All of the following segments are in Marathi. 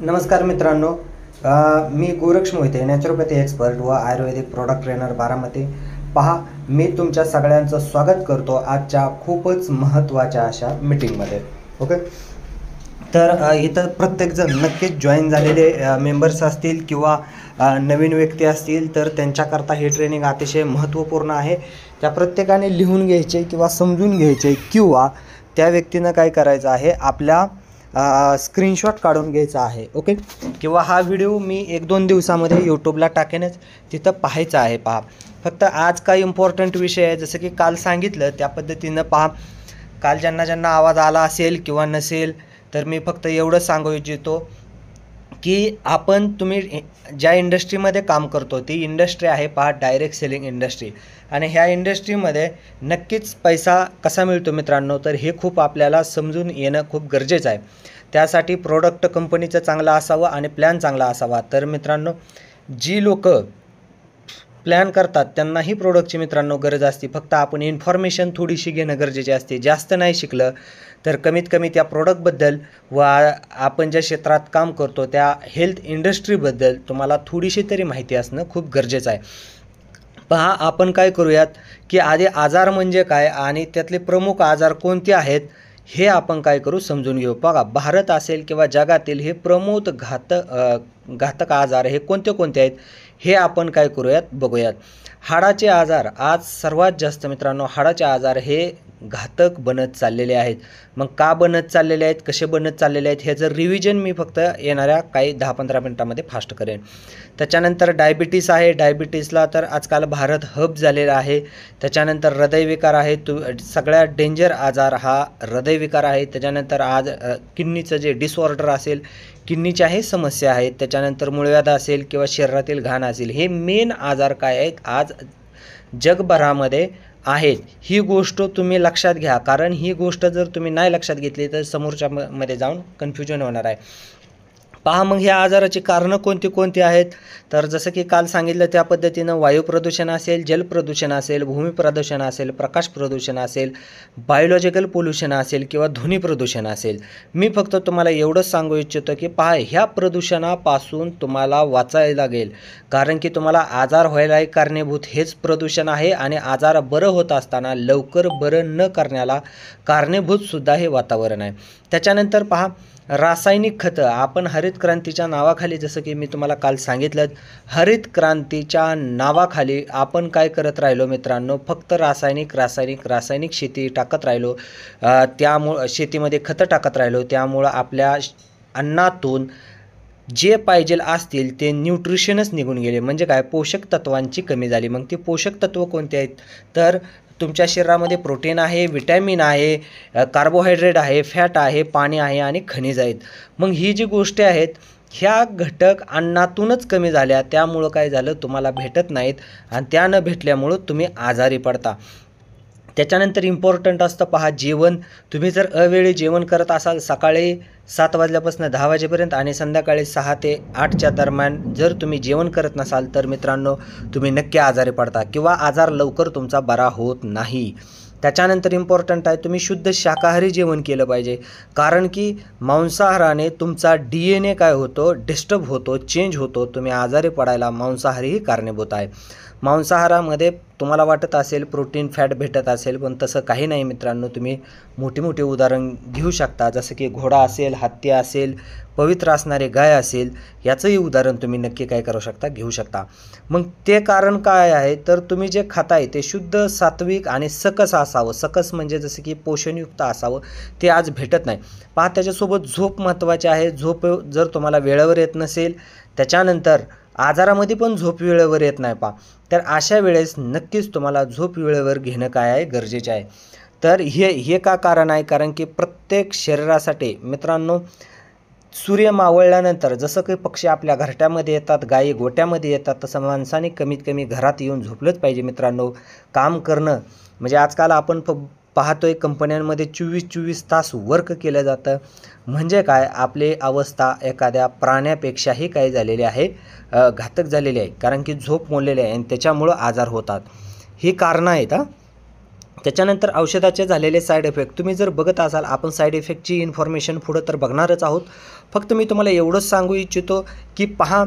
नमस्कार मित्रांनो, मी गोरक्ष मोहिते, नॅचरोपॅथी एक्सपर्ट व आयुर्वेदिक प्रोडक्ट ट्रेनर बारामती. पहा, मी तुमच्या सगळ्यांचं स्वागत करतो आजच्या खूपच महत्त्वाच्या अशा मीटिंगमध्ये. ओके, तर इथं प्रत्येकजण नक्कीच जॉईन झालेले मेंबर्स असतील किंवा नवीन व्यक्ती असतील तर त्यांच्याकरता हे ट्रेनिंग अतिशय महत्त्वपूर्ण आहे. त्या प्रत्येकाने लिहून घ्यायचे किंवा समजून घ्यायचे किंवा त्या व्यक्तीनं काय करायचं आहे, आपल्या स्क्रीनशॉट काढून घ्यायचा आहे. ओके, किंवा हा व्हिडिओ मी 1-2 दिवसामध्ये यूट्यूबला टाकेनच, तिथं पाहायचं आहे. पहा, फक्त आज काही इम्पॉर्टंट विषय आहे, जसं की काल सांगितलं त्या पद्धतीनं पहा. काल ज्यांना आवाज आला असेल किंवा नसेल तर मी फक्त एवढं सांगू इच्छितो की तुम्ही ज्या इंडस्ट्रीमध्ये काम करतो ती इंडस्ट्री आहे पहा, डायरेक्ट सेलिंग इंडस्ट्री. आणि ह्या इंडस्ट्रीमध्ये नक्कीच पैसा कसा मिळतो मित्रांनो, तर हे खूप आपल्याला समजून येणं खूप गरजेचं आहे. त्यासाठी प्रोडक्ट कंपनीचं चांगलं असावं आणि प्लॅन चांगला असावा. तर मित्रांनो, जी लोक प्लॅन करतात त्यांनाही प्रोडक्टची मित्रांनो गरज असते. फक्त आपण इन्फॉर्मेशन थोडीशी घेणं गरजेचे असते. जास्त नाही शिकलं तर कमीत कमी त्या प्रोडक्टबद्दल व आपण ज्या क्षेत्रात काम करतो त्या हेल्थ इंडस्ट्रीबद्दल तुम्हाला थोडीशी तरी माहिती असणं खूप गरजेचं आहे. पहा, आपण काय करूयात की आधी आजार म्हणजे काय आणि त्यातले प्रमुख आजार कोणते आहेत हे आपण काय करू समजून घेऊ. बघा, भारत असेल किंवा जगातील हे प्रमुख घातक आजार हे कोणते कोणते आहेत हे आपण काय करूयात बघूयात. हाडाचे आजार आज सर्वात जास्त मित्रांनो, हाडाचे आजार हे घातक बनत चाललेले आहेत. मग का बनत चाललेले आहेत, कसे बनत चाललेले आहेत हे जर रिव्हिजन मी फक्त येणाऱ्या काही 10-15 मिनटामध्ये फास्ट करेन. त्याच्यानंतर डायबिटीस आहे. डायबिटीसला तर आजकाल भारत हब झालेला आहे. त्याच्यानंतर हृदयविकार आहे. सगळ्यात डेंजर आजार हा हृदयविकार आहे. त्याच्यानंतर आज किडनीचं जे डिसऑर्डर असेल, किडनीच्याही समस्या आहेत. त्याच्यानंतर मूळव्याध असेल किंवा शरीरातील घाण असेल, हे मेन आजार काय आहेत आज जगभरामध्ये आहेत. ही गोष्ट तुम्ही लक्षात घ्या, कारण ही गोष्ट जर तुम्ही नाही लक्षात घेतली तर समोरच्या मध्ये जाऊन कन्फ्युजन होणार आहे. पहा, मग ह्या आजाराची कारणं कोणती कोणती आहेत, तर जसं की काल सांगितलं त्या पद्धतीनं वायू प्रदूषण असेल, जल प्रदूषण असेल, भूमी प्रदूषण असेल, प्रकाश प्रदूषण असेल, बायोलॉजिकल पोल्युशन असेल किंवा ध्वनी प्रदूषण असेल. मी फक्त तुम्हाला एवढंच सांगू इच्छितो की पहा, ह्या प्रदूषणापासून तुम्हाला वाचायला लागेल, कारण की तुम्हाला आजार व्हायला कारणीभूत हेच प्रदूषण आहे. आणि आजार बरं होत असताना लवकर बरं न करण्याला कारणीभूतसुद्धा हे वातावरण आहे. त्याच्यानंतर पहा, रासायनिक खतं. आपण हरित क्रांतीच्या नावाखाली, जसं की मी तुम्हाला काल सांगितलं, हरित क्रांतीच्या नावाखाली आपण काय करत राहिलो मित्रांनो, फक्त रासायनिक शेती टाकत राहिलो. त्यामुळं शेतीमध्ये खतं टाकत राहिलो. त्यामुळं आपल्या अन्नातून जे पाहिजे असतील ते न्यूट्रिशनच निघून गेले. म्हणजे काय, पोषक तत्वांची कमी झाली. मग ती पोषक तत्व कोणती आहेत, तर तुमच्या शरीरामध्ये प्रोटीन आहे, विटॅमिन आहे, कार्बोहायड्रेट आहे, फॅट आहे, पाणी आहे आणि खनिज आहेत. मग ही जी गोष्टी आहेत ह्या घटक अन्नातूनच कमी झाल्या. त्यामुळं काय झालं, तुम्हाला भेटत नाहीत आणि त्या न भेटल्यामुळं तुम्ही आजारी पडता. त्याच्यानंतर इम्पॉर्टंट असतं पहा, जेवण. तुम्ही जर अवेळी जेवण करत असाल, सकाळी 7 वाजल्यापासून 10 वाजेपर्यंत आणि संध्याकाळी 6 ते 8च्या दरम्यान जर तुम्ही जेवण करत नसाल तर मित्रांनो तुम्ही नक्की आजारी पडता किंवा आजार लवकर तुमचा बरा होत नाही. त्याच्यानंतर इम्पॉर्टंट आहे, तुम्ही शुद्ध शाकाहारी जेवण केलं पाहिजे, कारण की मांसाहाराने तुमचा DNA काय होतो, डिस्टर्ब होतो, चेंज होतो. तुम्ही आजारी पडायला मांसाहारीही कारणीभूत आहे. मांसाहारामध्ये तुम्हाला वाटत असेल प्रोटीन फॅट भेटत असेल, पण तसं काही नाही मित्रांनो. तुम्ही मोठे उदाहरण घेऊ शकता, जसं की घोडा असेल, हत्ती असेल, पवित्र असणारे गाय असेल, याचंही उदाहरण तुम्ही नक्की काय करू शकता, घेऊ शकता. मग ते कारण काय आहे, तर तुम्ही जे खाताय ते शुद्ध, सात्विक आणि सकस असावं. सकस म्हणजे जसं की पोषणयुक्त असावं, ते आज भेटत नाही. पहा, त्याच्यासोबत झोप महत्त्वाची आहे. झोप जर तुम्हाला वेळेवर येत नसेल, त्याच्यानंतर आजारामध्ये पण झोप वेळेवर येत नाही पहा, तर अशा वेळेस नक्कीच तुम्हाला झोप वेळेवर घेणं काय आहे, गरजेचे आहे. तर हे का कारण आहे, कारण की प्रत्येक शरीरासाठी मित्रांनो, सूर्य मावळल्यानंतर जसं काही पक्षी आपल्या घरट्यामध्ये येतात, गायी गोट्यामध्ये येतात, तसं माणसाने कमीत कमी घरात येऊन झोपलंच पाहिजे मित्रांनो. काम करणं म्हणजे आजकाल आपण पाहतोय कंपन्यांमध्ये 24 तास वर्क केलं जातं. म्हणजे काय, आपली अवस्था एखाद्या प्राण्यापेक्षाही काय झालेली आहे, घातक झालेली आहे, कारण की झोप मोडलेली आहे आणि त्याच्यामुळं आजार होतात. ही कारणं आहेत. त्याच्यानंतर औषधाचे झालेले साईड इफेक्ट तुम्ही जर बघत असाल, आपण साईड इफेक्टची इन्फॉर्मेशन पुढं तर बघणारच आहोत. फक्त मी तुम्हाला एवढंच सांगू इच्छितो की पहा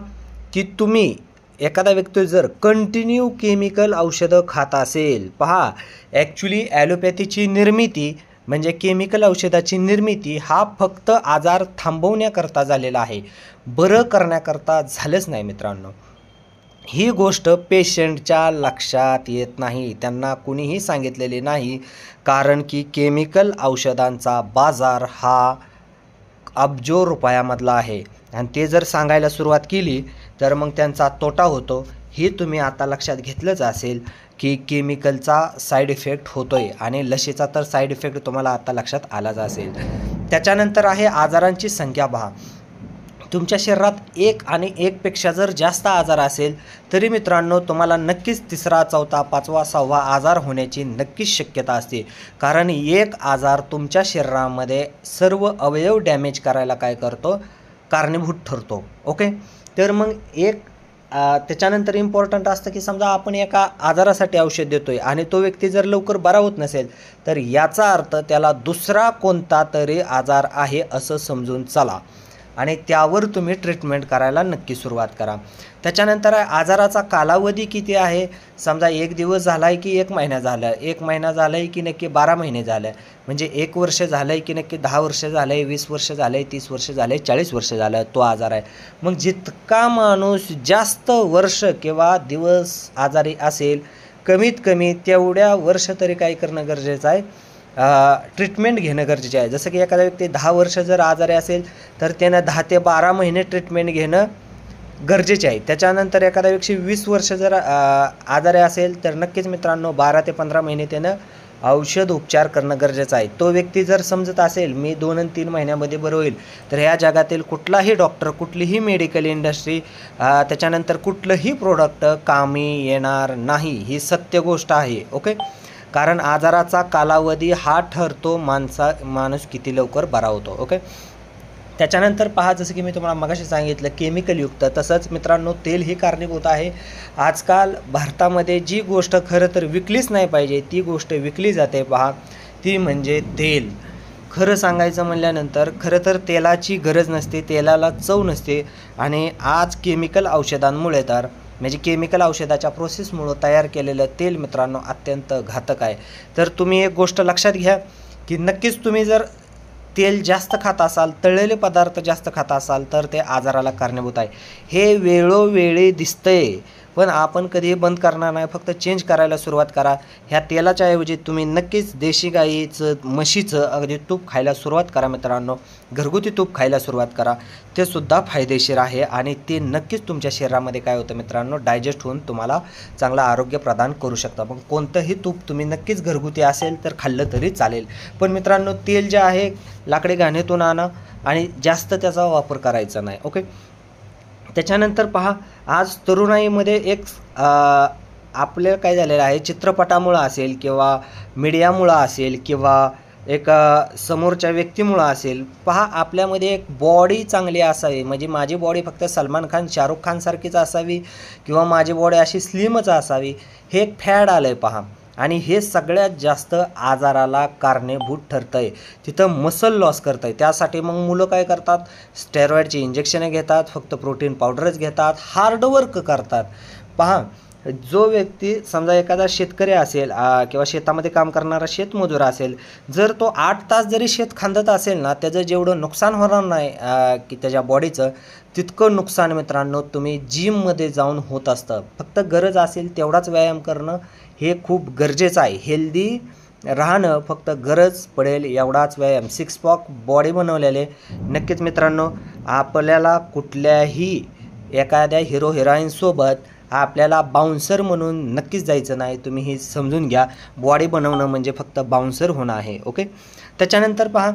की तुम्ही एखादा व्यक्ती जर कंटिन्यू केमिकल औषधं खात असेल, पहा ॲक्च्युली ॲलोपॅथीची निर्मिती म्हणजे केमिकल औषधाची निर्मिती हा फक्त आजार थांबवण्याकरता झालेला आहे, बरं करण्याकरता झालंच नाही मित्रांनो. ही गोष्ट पेशंटच्या लक्षात येत नाही, त्यांना कुणीही सांगितलेले नाही. कारण की केमिकल औषधांचा बाजार हा अब्जो रुपयामधला आहे आणि ते जर सांगायला सुरुवात केली तर मग त्यांचा तोटा होतो. हे तुम्ही आता लक्षात घेतलंच असेल की केमिकलचा साईड इफेक्ट होतो आहे आणि लसीचा तर साईड इफेक्ट तुम्हाला आता लक्षात आलाच असेल. त्याच्यानंतर आहे आजारांची संख्या. पहा तुमच्या शरीरात एक आणि एकपेक्षा जर जास्त आजार असेल तरी मित्रांनो तुम्हाला नक्कीच तिसरा, चौथा, पाचवा, सहावा आजार होण्याची नक्कीच शक्यता असते. कारण एक आजार तुमच्या शरीरामध्ये सर्व अवयव डॅमेज करायला काय करतो, कारणीभूत ठरतो. ओके, तर मग त्याच्यानंतर इम्पॉर्टंट असतं की समजा आपण एका आजारासाठी औषध देतोय आणि तो व्यक्ती जर लवकर बरा होत नसेल तर याचा अर्थ त्याला दुसरा कोणता तरी आजार आहे असं समजून चला आणि त्यावर तुम्ही ट्रीटमेंट करायला नक्की सुरुवात करा. त्याच्यानंतर आजाराचा कालावधी किती आहे, समजा 1 दिवस झाला आहे की 1 महिना झाला आहे, 1 महिना झाला आहे की नक्की 12 महिने झालं आहे, म्हणजे 1 वर्ष झालं आहे की नक्की 10 वर्ष झालं आहे, 20 वर्ष झालं आहे, 30 वर्ष झालं आहे, 40 वर्ष झालं आहे, तो आजार आहे. मग जितका माणूस जास्त वर्ष किंवा दिवस आजारी असेल कमीत कमी तेवढ्या वर्ष तरी काय करणं गरजेचं आहे, ट्रीटमेंट घेणं गरजेचं आहे. जसं की एखादा व्यक्ती 10 वर्ष जर आजारी असेल तर त्यानं 10 ते 12 महिने ट्रीटमेंट घेणं गरजेचे आहे. त्याच्यानंतर एखादा व्यक्ती 20 वर्ष जर आजारी असेल तर नक्कीच मित्रांनो 12 ते 15 महिने त्यानं औषध उपचार करणं गरजेचं आहे. तो व्यक्ती जर समजत असेल मी 2 आणि 3 महिन्यामध्ये बरं होईल तर ह्या जगातील कुठलाही डॉक्टर, कुठलीही मेडिकल इंडस्ट्री, त्याच्यानंतर कुठलंही प्रोडक्ट कामी येणार नाही. ही सत्य गोष्ट आहे. ओके, कारण आजाराचा कालावधी हा ठरतो माणूस किती लवकर बरा होतो. ओके, त्याच्यानंतर पहा जसं की मी तुम्हाला मगाशी सांगितलं केमिकलयुक्त, तसंच मित्रांनो तेल ही कारणीभूत आहे. आजकाल भारतामध्ये जी गोष्ट खरं तर विकलीच नाही पाहिजे ती गोष्ट विकली जाते. पहा ती म्हणजे तेल. खरं सांगायचं म्हणल्यानंतर खरं तर तेलाची गरज नसते, तेलाला चव नसते आणि आज केमिकल औषधांमुळे तर म्हणजे केमिकल औषधाच्या प्रोसेसमुळं तयार केलेलं तेल मित्रांनो अत्यंत घातक आहे. तर तुम्ही एक गोष्ट लक्षात घ्या की नक्कीच तुम्ही जर तेल जास्त खात असाल, तळलेले पदार्थ जास्त खात असाल तर ते आजाराला कारणीभूत आहे. हे वेळोवेळी दिसतंय पण आपण कधीही बंद करणार नाही, फक्त चेंज करायला सुरुवात करा. ह्या तेलाच्या ऐवजी तुम्ही नक्कीच देशी गाईचं, म्हशीचं अगदी तूप खायला सुरुवात करा मित्रांनो. घरगुती तूप खायला सुरुवात करा, ते सुद्धा फायदेशीर आहे आणि ते नक्कीच तुमच्या शरीरामध्ये काय होतं मित्रांनो, डायजेस्ट होऊन तुम्हाला चांगलं आरोग्य प्रदान करू शकतं. मग कोणतंही तूप तुम्ही नक्कीच घरगुती असेल तर खाल्लं तरी चालेल. पण मित्रांनो तेल जे आहे लाकडी घाणीतून आणा आणि जास्त त्याचा वापर करायचा नाही. ओके, त्याच्यानंतर पहा आज तरुणाईमध्ये एक आपल्याला काय झालेलं आहे, चित्रपटामुळं असेल किंवा मीडियामुळं असेल किंवा एक समोरच्या व्यक्तीमुळं असेल, पहा आपल्यामध्ये एक बॉडी चांगली असावी, म्हणजे माझी बॉडी फक्त सलमान खान, शाहरुख खानसारखीच असावी किंवा माझी बॉडी अशी स्लिमच असावी, हे एक फॅड आलं आहे पहा. आणि हे सगळ्यात जास्त आजाराला कारणीभूत ठरतं आहे. तिथं मसल लॉस करतं आहे. त्यासाठी मग मुलं काय करतात, स्टेरॉइडची इंजेक्शनं घेतात, फक्त प्रोटीन पावडरच घेतात, हार्डवर्क करतात. पहा जो व्यक्ती समजा एखादा शेतकरी असेल किंवा शेतामध्ये काम करणारा शेतमजूर असेल, जर तो 8 तास जरी शेत खांदत असेल ना, त्याचं जेवढं नुकसान होणार नाही की त्याच्या बॉडीचं, तितकं नुकसान मित्रांनो तुम्ही जिममध्ये जाऊन होत असतं. फक्त गरज असेल तेवढाच व्यायाम करणं हे खूप गरजेचं आहे. हेल्दी राहणं फक्त गरज पडेल एवढाच व्यायाम. 6 पॅक बॉडी बनवलेले नक्कीच मित्रांनो आपल्याला कुठल्याही एखाद्या हिरो हिरोईनसोबत आपल्याला बाउन्सर म्हणून नक्कीच जायचं नाही. तुम्ही हे समजून घ्या, बॉडी बनवणं म्हणजे फक्त बाउन्सर होणं आहे. ओके, त्याच्यानंतर पहा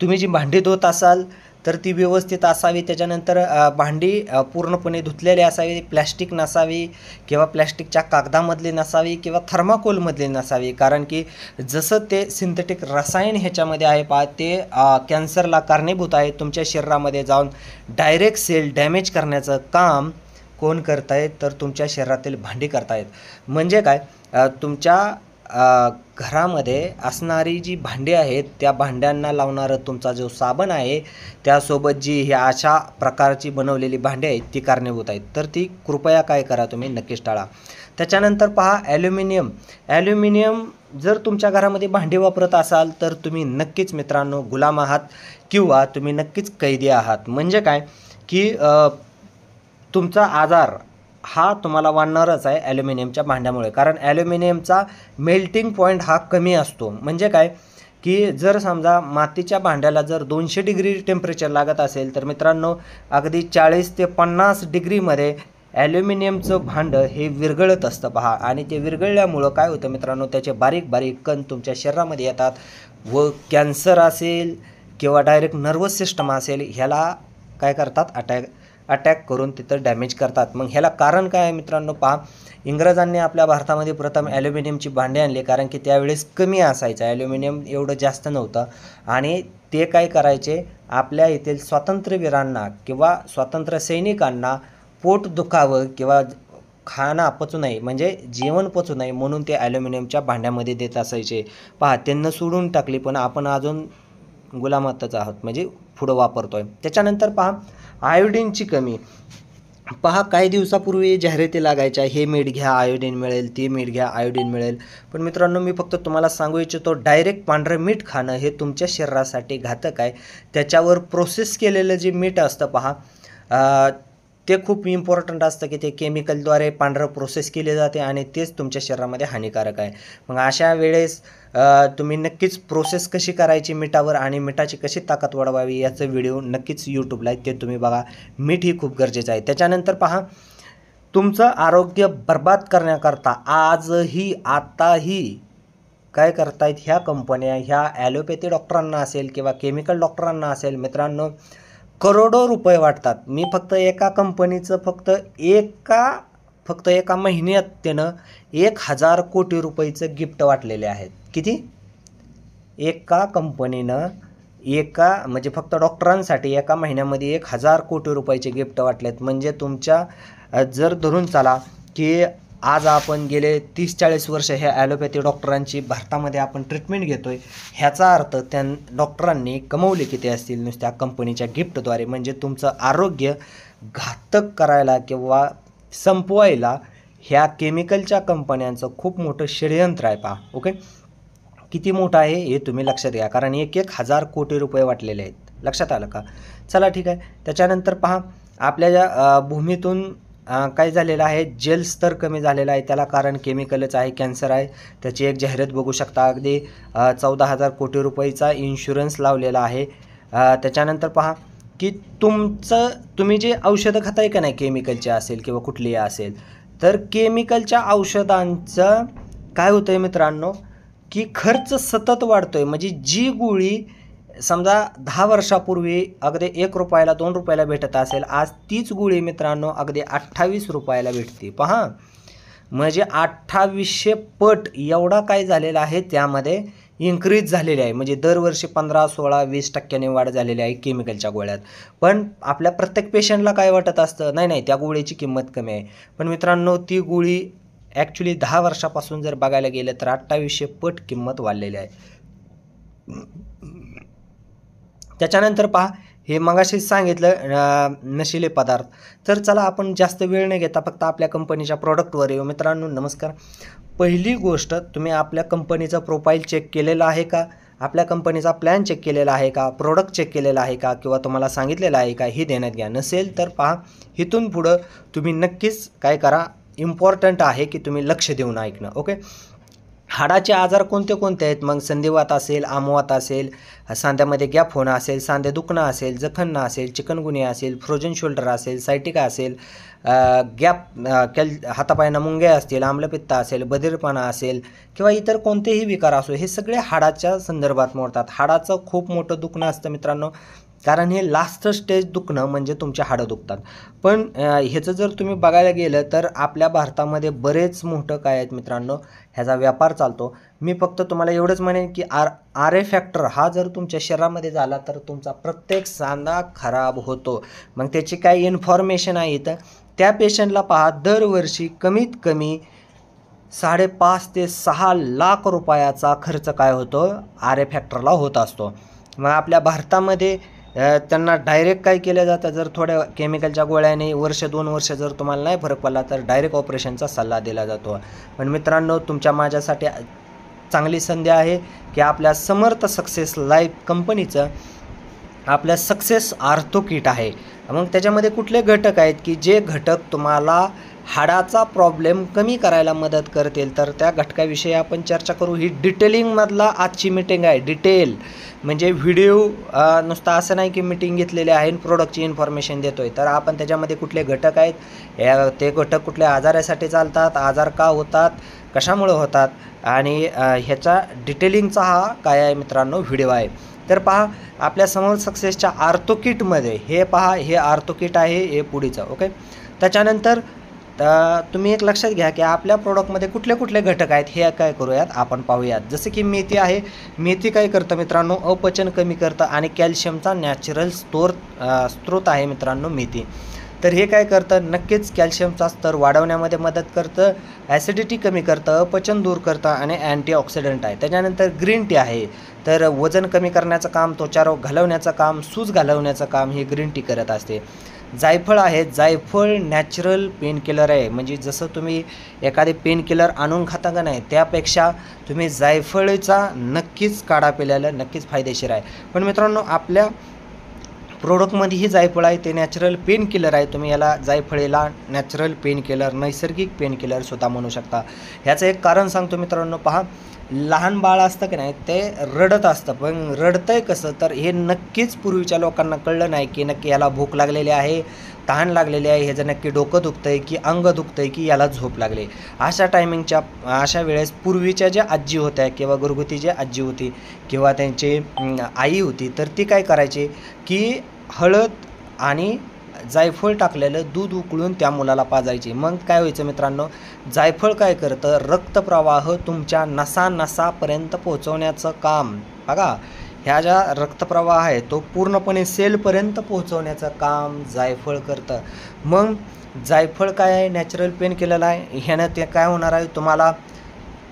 तुम्ही जी भांडी धुत असाल तर ती व्यवस्थित असावी. त्याच्यानंतर भांडी पूर्णपणे धुतलेली असावी, प्लॅस्टिक नसावी किंवा प्लॅस्टिकच्या कागदामधली नसावी किंवा थर्माकोलमधली नसावी. कारण की जसं ते सिंथेटिक रसायन ह्याच्यामध्ये आहे पहा, ते कॅन्सरला कारणीभूत आहे. तुमच्या शरीरामध्ये जाऊन डायरेक्ट सेल डॅमेज करण्याचं काम कोण करतायत तर तुमच्या शरीरातील भांडी करतायत. म्हणजे काय, तुमच्या घरामध्ये असणारी जी भांडी आहेत त्या भांड्यांना लावणारं तुमचा जो साबण आहे त्यासोबत जी ही अशा प्रकारची बनवलेली भांडी आहेत ती कारणीभूत आहेत, तर ती कृपया काय करा तुम्ही नक्कीच टाळा. त्याच्यानंतर पहा ॲल्युमिनियम जर तुमच्या घरामध्ये भांडी वापरत असाल तर तुम्ही नक्कीच मित्रांनो गुलाम आहात किंवा तुम्ही नक्कीच कैदी आहात. म्हणजे काय की तुमचा आजार हा तुम्हाला वाढणारच आहे ॲल्युमिनियमच्या भांड्यामुळे, कारण ॲल्युमिनियमचा मेल्टिंग पॉईंट हा कमी असतो. म्हणजे काय की जर समजा मातीच्या भांड्याला जर 200 डिग्री टेम्परेचर लागत असेल तर मित्रांनो अगदी 40 ते 50 डिग्रीमध्ये ॲल्युमिनियमचं भांडं हे विरघळत असतं पहा. आणि ते विरघळल्यामुळं काय होतं मित्रांनो, त्याचे बारीक बारीक कण तुमच्या शरीरामध्ये येतात व कॅन्सर असेल किंवा डायरेक्ट नर्वस सिस्टम असेल ह्याला काय करतात, अटॅक करून तिथं डॅमेज करतात. मग ह्याला कारण काय आहे मित्रांनो, पहा इंग्रजांनी आपल्या भारतामध्ये प्रथम ॲल्युमिनियमची भांडी आणली, कारण की त्यावेळेस कमी असायचं, ॲल्युमिनियम एवढं जास्त नव्हतं. आणि ते काय करायचे, आपल्या येथील स्वातंत्र्यवीरांना किंवा स्वातंत्र्य सैनिकांना पोट दुखावं किंवा खाणं पचू नये, म्हणजे जेवण पचू नये म्हणून ते ॲल्युमिनियमच्या भांड्यामध्ये देत असायचे. पहा त्यांना सोडून टाकली पण आपण अजून गुलामातच आहोत, म्हणजे पुढं वापरतोय. त्याच्यानंतर पहा आयोडीनची कमी. पहा काही दिवसापूर्वी जाहिराती लागायच्या, हे मीठ घ्या आयोडीन मिळेल, ते मीठ घ्या आयोडीन मिळेल. पण मित्रांनो मी फक्त तुम्हाला सांगू इच्छितो, डायरेक्ट पांढरं मीठ खाणं हे तुमच्या शरीरासाठी घातक आहे. त्याच्यावर प्रोसेस केलेलं जे मीठ असतं पहा ते खूप इम्पॉर्टंट असतं की ते केमिकलद्वारे पांढरं प्रोसेस केले जाते आणि तेच तुमच्या शरीरामध्ये हानिकारक आहे. मग अशा वेळेस तुम्ही नक्कीच प्रोसेस कशी करायची मिठावर आणि मिठाची कशी ताकद वाढवावी याचं व्हिडिओ नक्कीच यूट्यूबला आहे, ते तुम्ही बघा. मीठ ही खूप गरजेचं आहे. त्याच्यानंतर पहा तुमचं आरोग्य बर्बाद करण्याकरता आजही आताही काय करतायत ह्या कंपन्या, ह्या ॲलोपॅथी डॉक्टरांना असेल किंवा केमिकल डॉक्टरांना असेल मित्रांनो, करोडो रुपये वाटतात. मी फक्त एका कंपनीचं फक्त एका महिन्यात त्यानं 1000 कोटी रुपयेचं गिफ्ट वाटलेले आहेत. किती? एका कंपनीनं म्हणजे फक्त डॉक्टरांसाठी एका महिन्यामध्ये 1000 कोटी रुपयाचे गिफ्ट वाटलेत. म्हणजे तुमच्या जर धरून चला की आज आपण गेले 30-40 वर्ष ह्या ॲलोपॅथी डॉक्टरांची भारतामध्ये आपण ट्रीटमेंट घेतोय, ह्याचा अर्थ त्या डॉक्टरांनी कमवले किती असतील नुसत्या कंपनीच्या गिफ्टद्वारे. म्हणजे तुमचं आरोग्य घातक करायला किंवा संपवायला ह्या केमिकलच्या कंपन्यांचं खूप मोठं षडयंत्र आहे पहा. ओके, किती मोठं आहे हे तुम्ही लक्षात घ्या, कारण 1000 कोटी रुपये वाटलेले आहेत. लक्षात आलं का? चला ठीक आहे. त्याच्यानंतर पहा आपल्या भूमीतून काय झालेलं आहे, जल स्तर कमी झालेला आहे, त्याला कारण केमिकलच आहे, कॅन्सर आहे. त्याची एक जाहिरात बघू शकता, अगदी 14,000 कोटी रुपयेचा इन्शुरन्स लावलेला आहे. त्याच्यानंतर पहा की तुम्ही जे औषधं खाताय का नाही, केमिकलचे असेल किंवा कुठलीही असेल, तर केमिकलच्या औषधांचं काय होतं आहे मित्रांनो की खर्च सतत वाढतोय. म्हणजे जी गोळी समजा 10 वर्षापूर्वी अगदी 1 रुपयाला 2 रुपयाला भेटत असेल, आज तीच गोळी मित्रांनो अगदी 28 रुपयाला भेटते. पहा म्हणजे 2800 पट एवढा काय झालेला आहे, त्यामध्ये इन्क्रीज झालेली आहे. म्हणजे दरवर्षी 15, 16, 20% वाढ झालेली आहे केमिकलच्या गोळ्यात. पण आपल्या प्रत्येक पेशंटला काय वाटत असतं, नाही त्या गोळीची किंमत कमी आहे. पण मित्रांनो ती गोळी ॲक्च्युली 10 वर्षापासून जर बघायला गेलं तर 2800 पट किंमत वाढलेली आहे. त्याच्यानंतर पहा हे मगाशीच सांगितलं नशिले पदार्थ. तर चला आपण जास्त वेळ न घेता फक्त आपल्या कंपनीच्या प्रॉडक्टवर येऊ. मित्रांनो नमस्कार. पहिली गोष्ट, तुम्ही आपल्या कंपनीचा प्रोफाईल चेक केलेला आहे का, आपल्या कंपनीचा प्लॅन चेक केलेला आहे का, प्रोडक्ट चेक केलेला आहे का, किंवा तुम्हाला सांगितलेलं आहे का, हे देण्यात घ्या. नसेल तर पहा इथून पुढं तुम्ही नक्कीच काय करा, इम्पॉर्टंट आहे की तुम्ही लक्ष देऊन ऐकणं. ओके, हाडाचे आजार कोणते कोणते आहेत, मग संधिवात असेल, आमवात असेल, सांध्यामध्ये गॅप होणं असेल, सांधे दुखणं असेल, जखणणं असेल, चिकनगुनिया असेल, फ्रोजन शोल्डर असेल, सायटिका असेल, हातापायांना मुंग्या असतील, आम्लपित्त असेल, बधिरपणा असेल किंवा इतर कोणतेही विकार असो, हे सगळे हाडाच्या संदर्भात मोडतात. हाडाचं खूप मोठं दुखणं असतं मित्रांनो, कारण हे लास्ट स्टेज दुखणं म्हणजे तुमचे हाडं दुखतात. पण ह्याचं जर तुम्ही बघायला गेलं तर आपल्या भारतामध्ये बरेच मोठं काय आहेत मित्रांनो, ह्याचा व्यापार चालतो. मी फक्त तुम्हाला एवढंच म्हणेन की RA फॅक्टर हा जर तुमच्या शरीरामध्ये झाला तर तुमचा प्रत्येक सांधा खराब होतो. मग त्याची काय इन्फॉर्मेशन आहे तर त्या पेशंटला पहा, दरवर्षी कमीत कमी 5.5 ते 6 लाख रुपयाचा खर्च काय होतो आर ए फॅक्टरला होत असतो. मग आपल्या भारतामध्ये त्यांना डायरेक्ट काय केलं जातं, जर थोड्या केमिकलच्या गोळ्याने 1-2 वर्ष जर तुम्हाला नाही फरक पडला तर डायरेक्ट ऑपरेशनचा सल्ला दिला जातो. पण मित्रांनो, तुमच्या माझ्यासाठी चांगली संधी आहे की आपल्या समर्थ सक्सेस लाईफ कंपनीचं आपल्या सक्सेस आर्थो किट आहे. मग त्याच्यामध्ये कुठले घटक आहेत की जे घटक तुम्हाला हाडाचा प्रॉब्लेम कमी करायला मदत करतील, तर त्या घटकाविषयी आपण चर्चा करू. ही डिटेलिंगमधला आजची मीटिंग आहे. डिटेल म्हणजे व्हिडिओ नुसता असं नाही की मीटिंग घेतलेली आहे आणि प्रोडक्टची इन्फॉर्मेशन देतो आहे. तर आपण त्याच्यामध्ये कुठले घटक आहेत, ते घटक कुठल्या आजारासाठी चालतात, आजार का होतात, कशामुळे होतात, आणि ह्याचा डिटेलिंगचा हा काय आहे मित्रांनो व्हिडिओ आहे. तर पहा, आपल्या समोर सक्सेसच्या आर्थो किटमध्ये हे पहा, हे आर्थो किट आहे, हे पुढीचं. ओके, त्याच्यानंतर तुम्ही एक लक्षात घ्या की आपल्या प्रोडक्टमध्ये कुठले कुठले घटक आहेत हे काय करूयात आपण पाहूयात. जसं की मेथी आहे. मेथी काय करतं मित्रांनो, अपचन कमी करतं आणि कॅल्शियमचा नॅचरल स्रोत आहे मित्रांनो मेथी. तर हे काय करतं, नक्कीच कॅल्शियमचा स्तर वाढवण्यामध्ये मदत करतं, ॲसिडिटी कमी करतं, अपचन दूर करतं आणि अँटीऑक्सिडंट आहे. त्याच्यानंतर ग्रीन टी आहे. तर वजन कमी करण्याचं काम, त्वचारोग घालवण्याचं काम, सूज घालवण्याचं काम ही ग्रीन टी करत असते. जायफळ आहे. जायफळ नॅचरल पेन किलर आहे. म्हणजे जसं तुम्ही एखादे पेन किलर आणून खाता का नाही, त्यापेक्षा तुम्ही जायफळीचा नक्कीच काढा पिल्याला नक्कीच फायदेशीर आहे. पण मित्रांनो, आपल्या प्रोडक्टमध्ये ही जायफळ आहे, ते नॅचरल पेन किलर आहे. तुम्ही याला जायफळीला नॅचरल पेन किलर, नैसर्गिक पेन किलर सुद्धा म्हणू शकता. ह्याचं एक कारण सांगतो मित्रांनो. पहा, लहान बाळ असतं की नाही, ते रडत असतं. पण रडतंय कसं, तर हे नक्कीच पूर्वीच्या लोकांना कळलं नाही की नक्की याला भूक लागलेली आहे, तहान लागलेली आहे, ह्याचं नक्की डोकं दुखतं आहे की अंग दुखतं आहे की याला झोप लागली. अशा वेळेस पूर्वीच्या ज्या आजी होत्या किंवा घरगुती जी आजी होती किंवा त्यांची आई होती, तर ती काय करायची की हळद आणि जायफळ टाकलेलं दूध उकळून त्या मुलाला पाजायचे. मग काय व्हायचं मित्रांनो, जायफळ काय करतं, रक्तप्रवाह तुमच्या नसापर्यंत पोहोचवण्याचं काम, बघा, ह्या ज्या रक्तप्रवाह आहे तो पूर्णपणे सेलपर्यंत पोहोचवण्याचं काम जायफळ करतं. मग जायफळ काय आहे, नॅचरल पेन किलर आहे. ह्यानं ते काय होणार आहे, तुम्हाला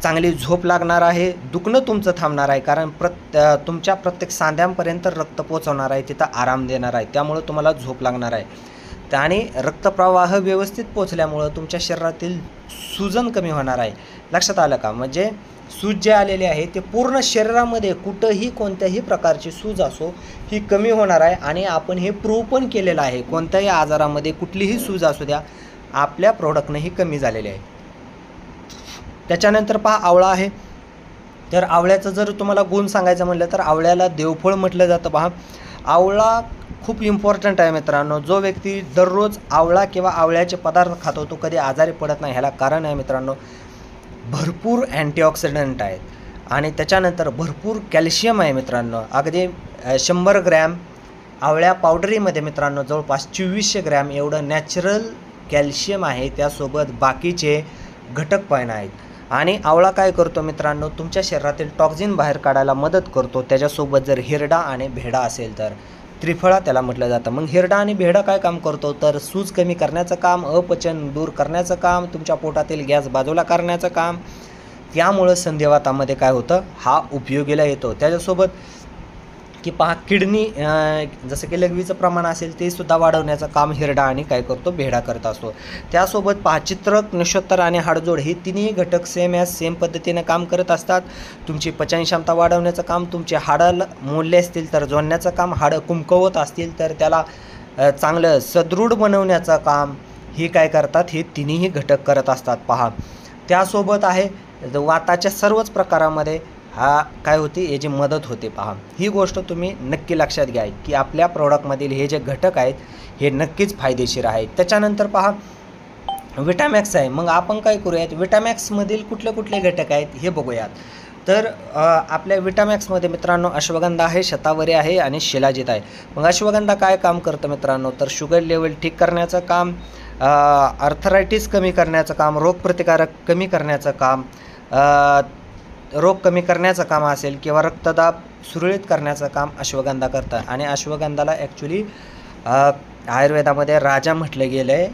चांगली झोप लागणार आहे, दुखणं तुमचं थांबणार आहे, कारण तुमच्या प्रत्येक सांध्यांपर्यंत रक्त पोचवणार आहे, तिथं आराम देणार आहे, त्यामुळं तुम्हाला झोप लागणार आहे. आणि रक्तप्रवाह व्यवस्थित पोचल्यामुळं तुमच्या शरीरातील सूजन कमी होणार आहे. लक्षात आलं का? म्हणजे सूज जे आलेली आहे ते पूर्ण शरीरामध्ये कुठंही कोणत्याही प्रकारची सूज असो ही कमी होणार आहे. आणि आपण हे प्रूव्ह पण केलेलं आहे, कोणत्याही आजारामध्ये कुठलीही सूज असू द्या, आपल्या प्रोडक्टनं ही कमी झालेली आहे. त्याच्यानंतर पहा, आवळा आहे. तर आवळ्याचं जर तुम्हाला गुण सांगायचं म्हटलं तर आवळ्याला देवफळ म्हटलं जातं. पहा, आवळा खूप इम्पॉर्टंट आहे मित्रांनो. जो व्यक्ती दररोज आवळा किंवा आवळ्याचे पदार्थ खातो तो कधी आजारी पडत नाही. ह्याला कारण आहे मित्रांनो, भरपूर अँटीऑक्सिडंट आहेत आणि त्याच्यानंतर भरपूर कॅल्शियम आहे मित्रांनो. अगदी 100 ग्रॅम आवळ्या पावडरीमध्ये मित्रांनो जवळपास 2400 ग्रॅम एवढं नॅचरल कॅल्शियम आहे. त्यासोबत बाकीचे घटक पण आहेत. आणि आवळा काय करतो मित्रांनो, तुमच्या शरीरातील टॉक्झिन बाहेर काढायला मदत करतो. त्याच्यासोबत जर हिरडा आणि भेडा असेल तर त्रिफळा त्याला म्हटलं जातं. मग हिरडा आणि भेडा काय काम करतो, तर सूज कमी करण्याचं काम, अपचन दूर करण्याचं काम, तुमच्या पोटातील गॅस बाजूला करण्याचं काम. त्यामुळं संधिवातामध्ये काय होतं, हा उपयोगीला येतो. त्याच्यासोबत की पहा, किडनी जसं की लघवीचं प्रमाण असेल ते सुद्धा वाढवण्याचं काम हिरडा आणि काय करतो, भेडा करत असतो. त्यासोबत पहा, चित्रक, नक्षत्र आणि हाडजोड हे तिन्ही घटक सेम पद्धतीने काम करत असतात. तुमची पचनक्षमता वाढवण्याचं काम, तुमचे हाडं मोडले असतील तर जोडण्याचं काम, हाडं कुमकवत असतील तर त्याला चांगलं सदृढ बनवण्याचं काम हे काय करतात, हे तिन्ही घटक करत असतात. पहा, त्यासोबत आहे वाताच्या सर्वच प्रकारामध्ये हा काय होते, याची मदत होते. पहा, ही गोष्ट तुम्ही नक्की लक्षात घ्या की आपल्या प्रोडक्टमधील हे जे घटक आहेत हे नक्कीच फायदेशीर आहेत. त्याच्यानंतर पहा, विटामॅक्स आहे. मग आपण काय करूयात, विटामॅक्समधील कुठले कुठले घटक आहेत हे बघूयात. तर आपल्या विटामॅक्समध्ये मित्रांनो अश्वगंधा आहे, शतावरी आहे आणि शिलाजीत आहे. मग अश्वगंधा काय काम करतं मित्रांनो, तर शुगर लेवल ठीक करण्याचं काम, आर्थरायटिस कमी करण्याचं काम, रोगप्रतिकारक कमी करण्याचं काम, रोग कमी करण्याचं काम असेल किंवा रक्तदाब सुरळीत करण्याचं काम अश्वगंधा करतं. आणि अश्वगंधाला ॲक्च्युली आयुर्वेदामध्ये राजा म्हटलं गेलं आहे.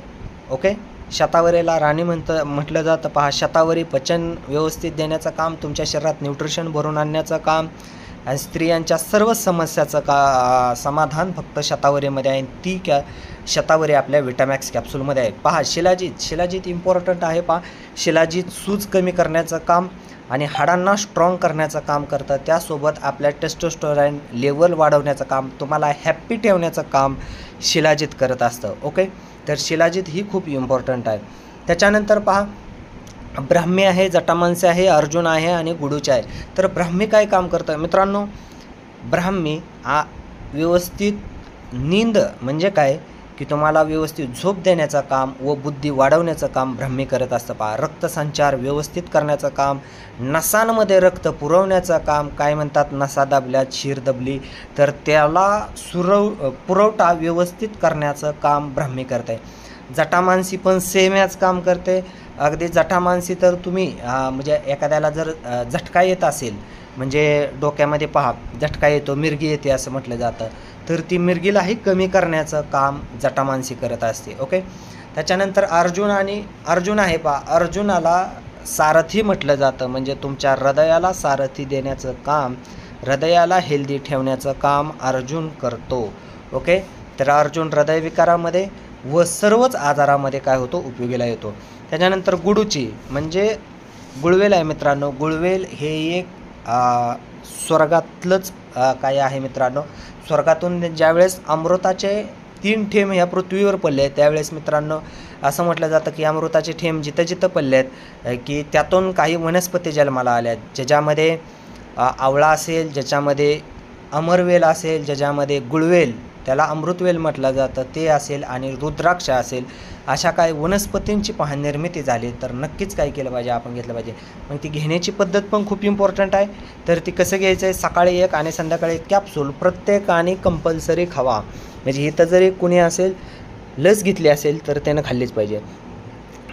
ओके, शतावरीला राणी म्हटलं जातं. पहा, शतावरी पचन व्यवस्थित देण्याचं काम, तुमच्या शरीरात न्यूट्रिशन भरून आणण्याचं काम आणि स्त्रियांच्या सर्व समस्याचं समाधान फक्त शतावरीमध्ये आहे. ती शतावरी आपल्या विटामॅक्स कॅप्सूलमध्ये आहे. पहा, शिलाजीत इम्पॉर्टंट आहे. पहा, शिलाजीत सूज कमी करण्याचं काम आणि हाडांना स्ट्रॉंग करण्याचं काम करतं. त्यासोबत आपल्या टेस्टोस्टेरॉन लेवल वाढवण्याचं काम, तुम्हाला हॅप्पी ठेवण्याचं काम शिलाजीत करत असतं. ओके, तर शिलाजीत ही खूप इम्पॉर्टंट आहे. त्याच्यानंतर पहा, ब्राह्मी आहे, जटामांसी आहे, अर्जुन आहे आणि गुडूचे आहे. तर ब्राह्मी काय काम करतं मित्रांनो? ब्राह्मी व्यवस्थित नींद म्हणजे काय की तुम्हाला व्यवस्थित झोप देण्याचं काम व बुद्धी वाढवण्याचं काम ब्राह्मी करत असतं. पहा, रक्तसंचार व्यवस्थित करण्याचं काम, नसांमध्ये रक्त पुरवण्याचं काम, काय म्हणतात, नसा दाबल्या, शिर दबली तर त्याला पुरवठा व्यवस्थित करण्याचं काम ब्राह्मी करते. जटामांसी पण सेम याच काम करते. अगदी जटामांसी तर तुम्ही म्हणजे एखाद्याला जर झटका येत असेल, म्हणजे डोक्यामध्ये पहा झटका येतो, मिरगी येते असं म्हटलं जातं, तर ती मिरगीलाही कमी करण्याचं काम जटामांसी करत असते. ओके, त्याच्यानंतर अर्जुन आहे. पहा, अर्जुनाला सारथी म्हटलं जातं, म्हणजे तुमच्या हृदयाला सारथी देण्याचं काम, हृदयाला हेल्दी ठेवण्याचं काम अर्जुन करतो. ओके, तर अर्जुन हृदयविकारामध्ये व सर्वच आजारामध्ये काय होतो, उपयोगीला येतो. त्याच्यानंतर गुडूची म्हणजे गुळवेल आहे मित्रांनो. गुळवेल हे एक स्वर्गातलंच काय आहे मित्रांनो. स्वर्गातून ज्यावेळेस अमृताचे 3 थेंब ह्या पृथ्वीवर पडले आहेत, त्यावेळेस मित्रांनो असं म्हटलं जातं की अमृताचे थेंब जिथं जिथं पडले आहेत की त्यातून काही वनस्पती जन्माला आल्या आहेत, ज्याच्यामध्ये आवळा असेल, ज्याच्यामध्ये अमरवेल असेल, ज्याच्यामध्ये गुळवेल त्याला अमृतवेल म्हटलं जातं ते असेल आणि रुद्राक्ष असेल, अशा काही वनस्पतींची निर्मिती झाली तर नक्कीच काय केलं पाहिजे, आपण घेतलं पाहिजे. मग ती घेण्याची पद्धत पण खूप इम्पॉर्टंट आहे. तर ती कसं घ्यायचं आहे, सकाळी 1 आणि संध्याकाळी 1 कॅप्सूल प्रत्येकाने कंपल्सरी खावा. म्हणजे इथं जरी कुणी असेल लस घेतली असेल तर त्यानं खाल्लीच पाहिजे.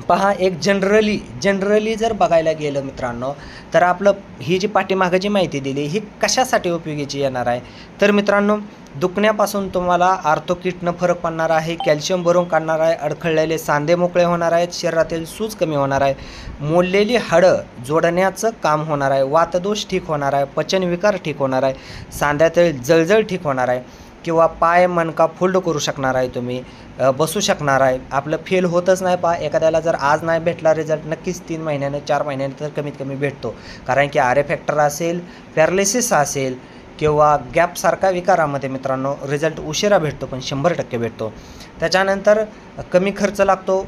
पहा, एक जनरली जर बघायला गेलं मित्रांनो, तर आपलं ही जी पाठीमागं जी माहिती दिली ही कशासाठी उपयोगीची येणार आहे, तर मित्रांनो दुखण्यापासून तुम्हाला आर्थोकिटनं फरक पडणार आहे, कॅल्शियम भरून काढणार आहे, अडखळलेले सांधे मोकळे होणार आहेत, शरीरातील सूज कमी होणार आहे, मोडलेली हाडं जोडण्याचं काम होणार आहे, वातदोष ठीक होणार आहे, पचनविकार ठीक होणार आहे, सांध्यातील जळजळ ठीक होणार आहे, किंवा पाय मणका फोल्ड करू शकणार आहे, तुम्ही बसू शकणार आहे. आपलं फेल होतच नाही. पहा, एखाद्याला जर आज नाही भेटला रिझल्ट, नक्कीच 3 महिन्यानं 4 महिन्यानं तर कमीत कमी भेटतो. कारण की आरे फॅक्टर असेल, पॅरालिसिस असेल किंवा गॅपसारखा विकारामध्ये मित्रांनो रिझल्ट उशिरा भेटतो पण 100% भेटतो. त्याच्यानंतर कमी खर्च लागतो.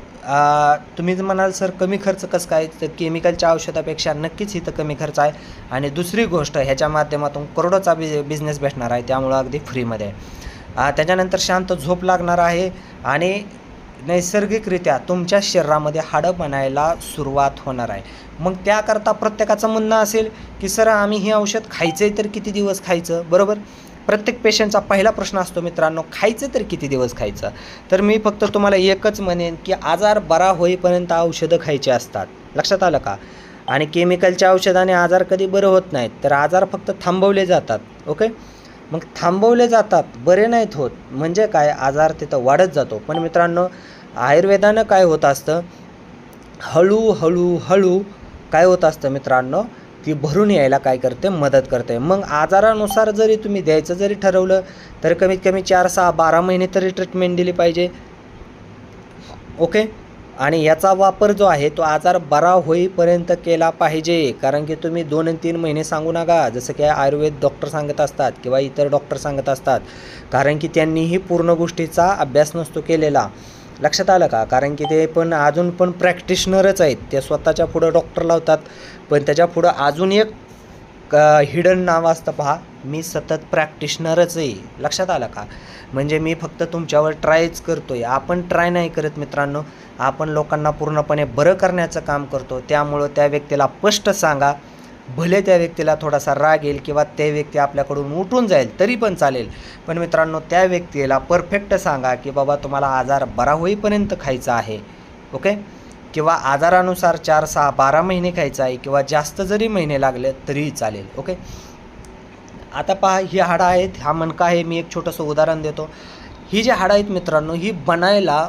तुम्ही म्हणाल सर कमी खर्च कसं काय, तर केमिकलच्या औषधापेक्षा नक्कीच इथं कमी खर्च आहे. आणि दुसरी गोष्ट, ह्याच्या माध्यमातून करोडोचा बिझनेस भेटणार आहे, त्यामुळं अगदी फ्रीमध्ये आहे. त्याच्यानंतर शांत झोप लागणार आहे आणि नैसर्गिकरित्या तुमच्या शरीरामध्ये हाडं बनायला सुरुवात होणार आहे. मग त्याकरता प्रत्येकाचं म्हणणं असेल की सर आम्ही हे औषध खायचं आहे तर किती दिवस खायचं, बरोबर. प्रत्येक पेशंटचा पहिला प्रश्न असतो मित्रांनो, खायचं तर किती दिवस खायचं. तर मी फक्त तुम्हाला एकच म्हणेन की आजार बरा होईपर्यंत औषधं खायची असतात. लक्षात आलं का. आणि केमिकलच्या औषधाने आजार कधी बरं होत नाहीत, तर आजार फक्त थांबवले जातात. ओके, मग थांबवले जातात, बरे नाहीत होत, म्हणजे काय, आजार तिथं वाढत जातो. पण मित्रांनो आयुर्वेदानं काय होत असतं, हळूहळू काय होत असतं मित्रांनो, ती भरून यायला काय करते, मदत करते. मग आजारानुसार जरी तुम्ही द्यायचं जरी ठरवलं तर कमीत कमी 4, 6, 12 महिने तरी ट्रीटमेंट दिली पाहिजे. ओके, आणि याचा वापर जो आहे तो आजार बरा होईपर्यंत केला पाहिजे. कारण की तुम्ही 2 आणि 3 महिने सांगू नका, जसं की आयुर्वेद डॉक्टर सांगत असतात किंवा इतर डॉक्टर सांगत असतात, कारण की त्यांनीही पूर्ण गोष्टीचा अभ्यास नसतो केलेला. लक्षात आलं का. कारण की ते पण अजून पण प्रॅक्टिशनरच आहेत, ते स्वतःच्या पुढं डॉक्टर लावतात, पण त्याच्या पुढं अजून एक हिडन नाव असतं. पहा, मी सतत प्रॅक्टिशनरच आहे. लक्षात आलं का. म्हणजे मी फक्त तुमच्यावर ट्रायच करतो आहे, आपण ट्राय नाही करत मित्रांनो, आपण लोकांना पूर्णपणे बरं करण्याचं काम करतो. त्यामुळं त्या व्यक्तीला स्पष्ट सांगा, भले त्या व्यक्तीला थोडासा राग येईल किंवा त्या व्यक्ती आपल्याकडून उठून जाईल तरी पण चालेल, पण मित्रांनो त्या व्यक्तीला परफेक्ट सांगा की बाबा तुम्हाला आजार बरा होईपर्यंत खायचा आहे. ओके, किंवा आजारानुसार 4, 6, 12 महिने खायचा आहे किंवा जास्त जरी महिने लागले तरीही चालेल. ओके, आता पहा, ही हाडं आहेत, हा मणका आहे. मी एक छोटंसं उदाहरण देतो. ही जी हाडं आहेत मित्रांनो, ही बनायला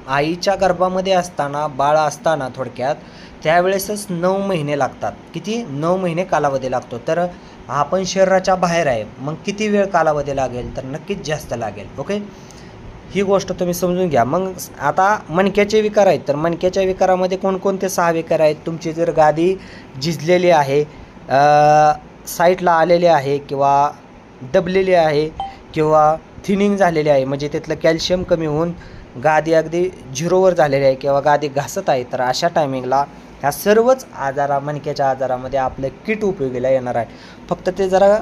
आईच्या गर्भामध्ये असताना बाळ असताना थोडक्यात त्यावेळेसच 9 महिने लागतात. किती? 9 महिने कालावधी लागतो. तर आपण शरीराच्या बाहेर आहे, मग किती वेळ कालावधी लागेल? तर नक्कीच जास्त लागेल. ओके, ही गोष्ट तुम्ही समजून घ्या. मग आता मणक्याचे विकार आहेत, तर मणक्याच्या विकारामध्ये कोणकोणते 6 विकार आहेत? तुमची जर गादी झिजलेली आहे, साईटला आलेली आहे, किंवा दबलेली आहे, किंवा थिनिंग झालेली आहे, म्हणजे त्यातलं कॅल्शियम कमी होऊन गादी अगदी झिरोवर झालेली आहे, किंवा गादी घासत आहे, तर अशा टायमिंगला ह्या सर्वच मणक्याच्या आजारामध्ये आपलं किट उपयोगीला येणार आहे. फक्त ते जरा